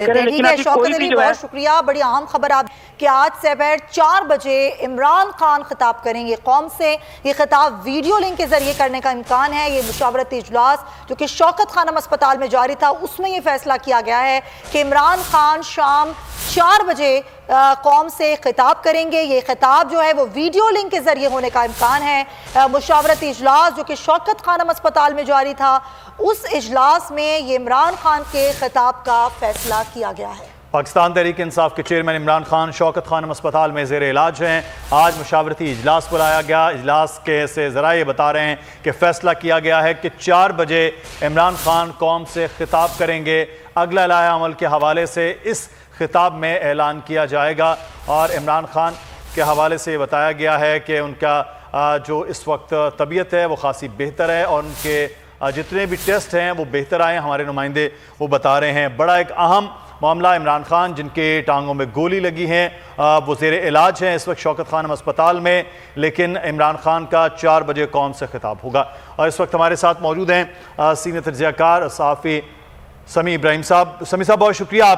ٹھیک ہے شوکت علی، بہت شکریہ. بڑی اہم خبر آپ کہ آج سپہر 4 بجے عمران خان خطاب کریں گے قوم سے. یہ خطاب ویڈیو لنک کے ذریعے کرنے کا امکان ہے. یہ مشاورتی اجلاس جو کہ شوکت خانم اسپتال میں جاری تھا اس میں یہ فیصلہ کیا گیا ہے کہ عمران خان شام 4 بجے قوم سے خطاب کریں گے. یہ خطاب جو ہے وہ ویڈیو لنک کے ذریعے ہونے کا امکان ہے. مشاورتی اجلاس جو کہ شوکت خانم اسپتال میں جاری تھا اس اجلاس میں یہ عمران خان کے خطاب کا فیصلہ کیا گیا ہے. پاکستان تحریک انصاف کے چیئرمین عمران خان شوکت خانم اسپتال میں زیر علاج ہیں. آج مشاورتی اجلاس بلایا گیا. اجلاس کے سے ذرائع بتا رہے ہیں کہ فیصلہ کیا گیا ہے کہ 4 بجے عمران خان قوم سے خطاب کریں گے. اگلا لائحہ عمل کے حوالے سے اس خطاب میں اعلان کیا جائے گا اور عمران خان کے حوالے سے بتایا گیا ہے کہ ان کا جو اس وقت طبیعت ہے وہ خاصی بہتر ہے اور ان کے جتنے بھی ٹیسٹ ہیں وہ بہتر آئے ہیں. ہمارے نمائندے وہ بتا رہے ہیں. بڑا ایک اہم معاملہ عمران خان جن کے ٹانگوں میں گولی لگی ہیں وہ زیر علاج ہیں اس وقت شوکت خانم اسپتال میں، لیکن عمران خان کا 4 بجے قوم سے خطاب ہوگا. اور اس وقت ہمارے ساتھ موجود ہیں سینئر تجزیہ کار صحافی سمیع ابراہیم صاحب. سمیع صاحب بہت شکریہ.